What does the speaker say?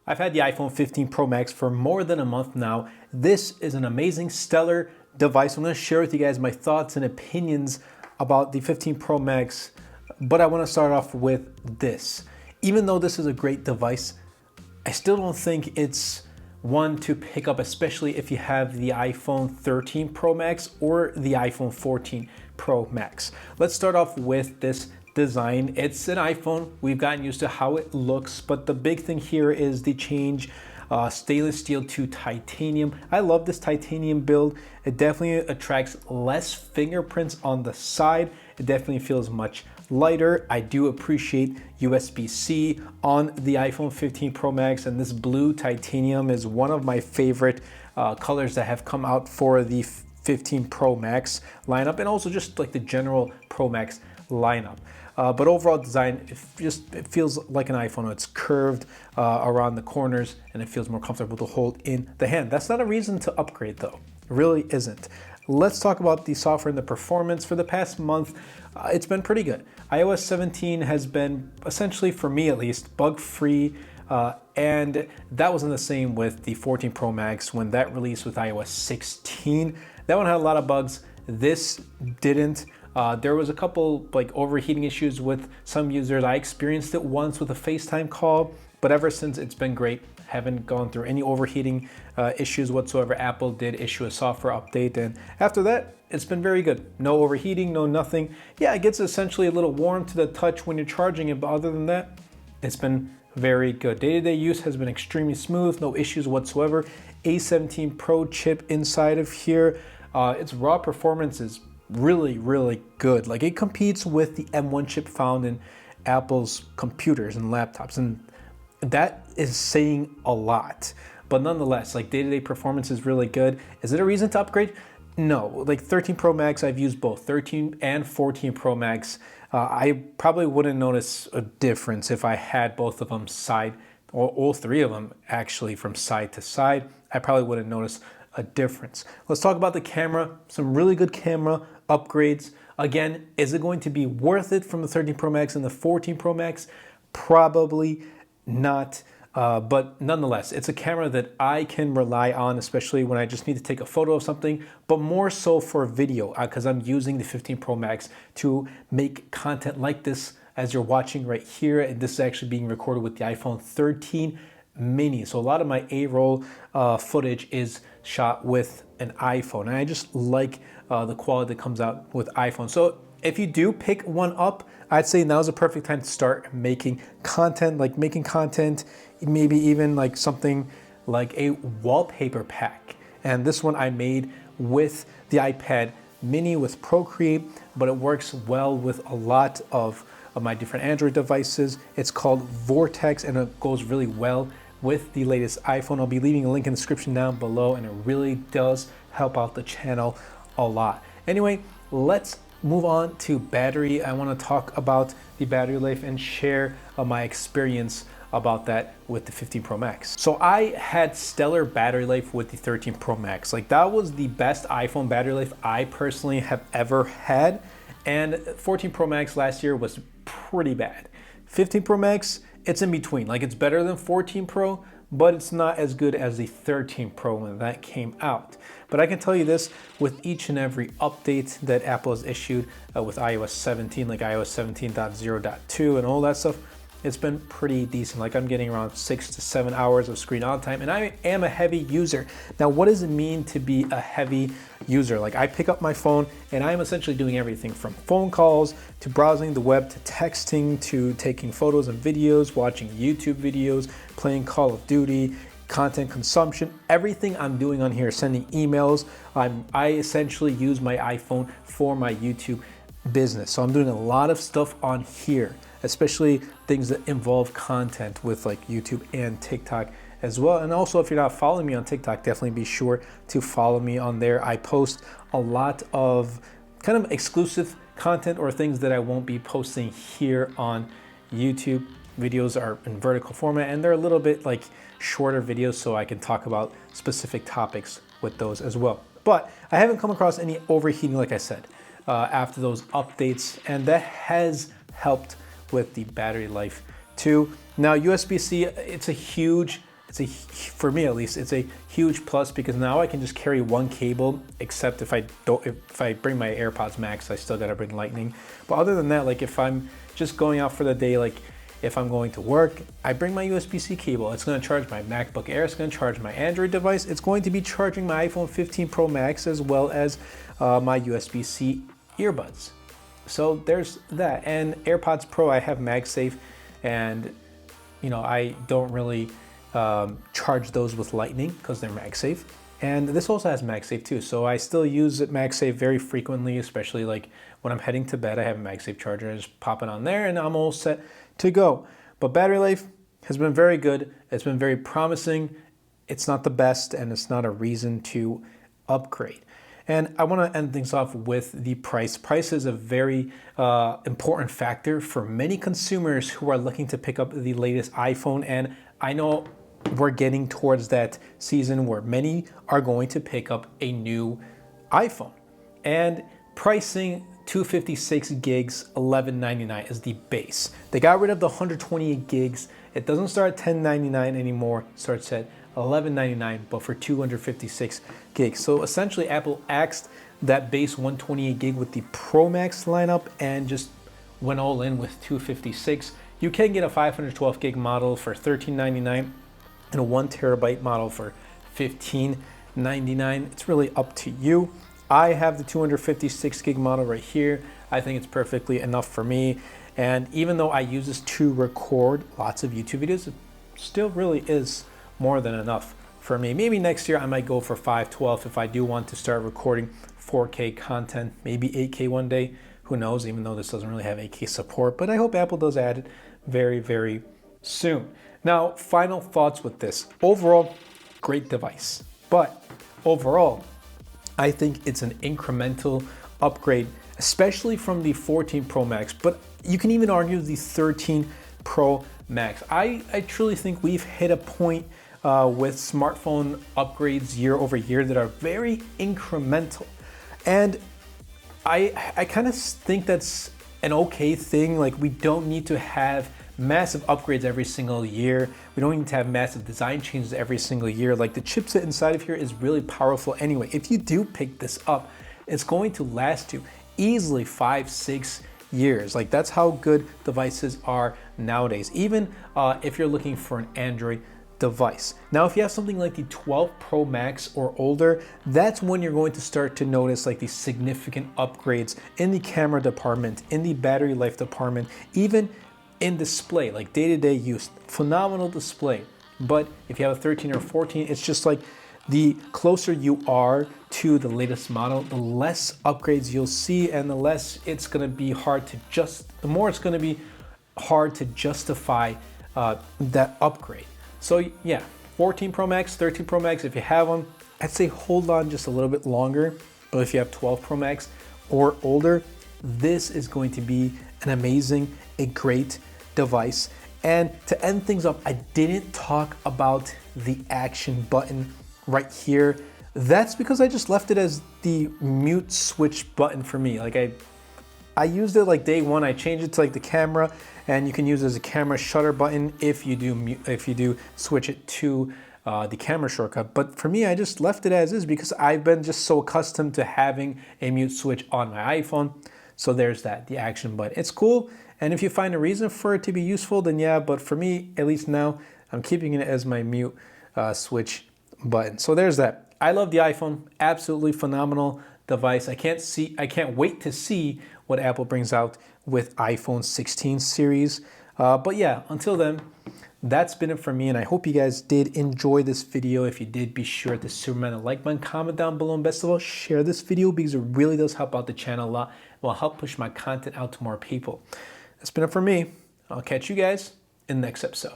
I've had the iPhone 15 Pro Max for more than a month now. This is an amazing, stellar device. I'm going to share with you guys my thoughts and opinions about the 15 Pro Max, but I want to start off with this. Even though this is a great device, I still don't think it's one to pick up, especially if you have the iPhone 13 Pro Max or the iPhone 14 Pro Max. Let's start off with this design. It's an iPhone. We've gotten used to how it looks, but the big thing here is the change stainless steel to titanium. I love this titanium build. It definitely attracts less fingerprints on the side. It definitely feels much lighter. I do appreciate USBC on the iPhone 15 Pro Max, and this blue titanium is one of my favorite colors that have come out for the 15 Pro Max lineup, and also just like the general Pro Max lineup. But overall design, it feels like an iPhone. It's curved around the corners and it feels more comfortable to hold in the hand. That's not a reason to upgrade though. It really isn't. Let's talk about the software and the performance. For the past month, it's been pretty good. iOS 17 has been essentially, for me at least, bug-free. And that wasn't the same with the 14 Pro Max when that released with iOS 16. That one had a lot of bugs. This didn't. There was a couple like overheating issues with some users. I experienced it once with a FaceTime call, but ever since it's been great. Haven't gone through any overheating issues whatsoever. Apple did issue a software update, and after that, it's been very good. No overheating, no nothing. Yeah, it gets essentially a little warm to the touch when you're charging it, but other than that, it's been very good. Day-to-day use has been extremely smooth, no issues whatsoever. A17 Pro chip inside of here. Its raw performance is really good. Like, it competes with the M1 chip found in Apple's computers and laptops, and that is saying a lot. But nonetheless, like, day-to-day performance is really good. Is it a reason to upgrade? No. Like 13 Pro Max, I've used both 13 and 14 Pro Max. I probably wouldn't notice a difference if I had both of them side, or all three of them actually from side to side. I probably wouldn't notice a difference. Let's talk about the camera. Some really good camera upgrades. Again, is it going to be worth it from the 13 Pro Max and the 14 Pro Max? Probably not. But nonetheless, it's a camera that I can rely on, especially when I just need to take a photo of something, but more so for video, because I'm using the 15 Pro Max to make content like this as you're watching right here. And this is actually being recorded with the iPhone 13 mini. So a lot of my A-roll footage is shot with an iPhone, and I just like the quality that comes out with iPhone. So if you do pick one up, I'd say now's the perfect time to start making content, maybe even like something like a wallpaper pack. And this one I made with the iPad mini with Procreate, but it works well with a lot of my different Android devices. It's called Vortex, and it goes really well with the latest iPhone. I'll be leaving a link in the description down below, and it really does help out the channel a lot. Anyway, let's move on to battery. I want to talk about the battery life and share my experience about that with the 15 Pro Max. So I had stellar battery life with the 13 Pro Max. Like, that was the best iPhone battery life I personally have ever had. And 14 Pro Max last year was pretty bad. 15 Pro Max, it's in between. Like, it's better than 14 Pro, but it's not as good as the 13 Pro when that came out. But I can tell you this, with each and every update that Apple has issued with iOS 17, like iOS 17.0.2 and all that stuff, it's been pretty decent. Like, I'm getting around 6 to 7 hours of screen on time, and I am a heavy user. Now, what does it mean to be a heavy user? Like, I pick up my phone and I'm essentially doing everything from phone calls to browsing the web to texting to taking photos and videos, watching YouTube videos, playing Call of Duty, content consumption. Everything I'm doing on here, sending emails. I essentially use my iPhone for my YouTube business. So I'm doing a lot of stuff on here, especially things that involve content with like YouTube and TikTok as well. And also, if you're not following me on TikTok, definitely be sure to follow me on there. I post a lot of kind of exclusive content or things that I won't be posting here on YouTube. Videos are in vertical format, and they're a little bit like shorter videos, so I can talk about specific topics with those as well. But I haven't come across any overheating, like I said, after those updates, and that has helped with the battery life too. Now, USB-C, it's a huge for me at least, it's a huge plus because now I can just carry one cable, except if I bring my AirPods Max, I still gotta bring Lightning. But other than that, like if I'm just going out for the day, like if I'm going to work, I bring my USB-C cable. It's gonna charge my MacBook Air, it's gonna charge my Android device, it's going to be charging my iPhone 15 Pro Max as well as my USB-C earbuds. So there's that. And AirPods Pro, I have MagSafe, and you know, I don't really charge those with Lightning because they're MagSafe. And this also has MagSafe too, so I still use MagSafe very frequently, especially like when I'm heading to bed. I have a MagSafe charger, I just pop it on there and I'm all set to go. But battery life has been very good. It's been very promising. It's not the best, and it's not a reason to upgrade. And I want to end things off with the price. Price is a very important factor for many consumers who are looking to pick up the latest iPhone. And I know we're getting towards that season where many are going to pick up a new iPhone. And pricing 256 gigs, $11.99 is the base. They got rid of the 128 gigs. It doesn't start at $10.99 anymore. It starts at $11.99, but for 256 gigs. So essentially, Apple axed that base 128 gig with the Pro Max lineup and just went all in with 256. You can get a 512 gig model for $13.99 and a 1 terabyte model for $15.99. It's really up to you. I have the 256 gig model right here. I think it's perfectly enough for me. And even though I use this to record lots of YouTube videos, it still really is more than enough for me. Maybe next year I might go for 512 if I do want to start recording 4K content, maybe 8K one day. Who knows, even though this doesn't really have 8K support, but I hope Apple does add it very, very soon. Now, final thoughts with this. Overall, great device. But overall, I think it's an incremental upgrade, especially from the 14 Pro Max, but you can even argue the 13 Pro Max. I truly think we've hit a point with smartphone upgrades year over year that are very incremental. And I kind of think that's an okay thing. Like, we don't need to have massive upgrades every single year. We don't need to have massive design changes every single year. Like, the chipset inside of here is really powerful anyway. If you do pick this up, it's going to last you easily 5-6 years. Like, that's how good devices are nowadays, even if you're looking for an Android device. Now, if you have something like the 12 Pro Max or older, that's when you're going to start to notice like the significant upgrades in the camera department, in the battery life department, even in display, like day-to-day use. Phenomenal display. But if you have a 13 or 14, it's just like the closer you are to the latest model, the less upgrades you'll see, and the less it's going to be hard to the more it's going to be hard to justify that upgrade. So yeah, 14 Pro Max, 13 Pro Max, if you have them, I'd say hold on just a little bit longer. But if you have 12 Pro Max or older, this is going to be an amazing, a great device. And to end things up, I didn't talk about the action button right here. That's because I just left it as the mute switch button for me. Like I used it like day one. I changed it to like the camera, and you can use it as a camera shutter button if you do switch it to the camera shortcut. But for me, I just left it as is because I've been just so accustomed to having a mute switch on my iPhone. So there's that, the action button. It's cool, and if you find a reason for it to be useful, then yeah, but for me, at least now, I'm keeping it as my mute switch button. So there's that. I love the iPhone, absolutely phenomenal device. I can't wait to see what Apple brings out with iPhone 16 series. But yeah, until then, that's been it for me, and I hope you guys did enjoy this video. If you did, be sure to superman a like button, comment down below, and best of all, share this video because it really does help out the channel a lot. It will help push my content out to more people. That's been it for me. I'll catch you guys in the next episode.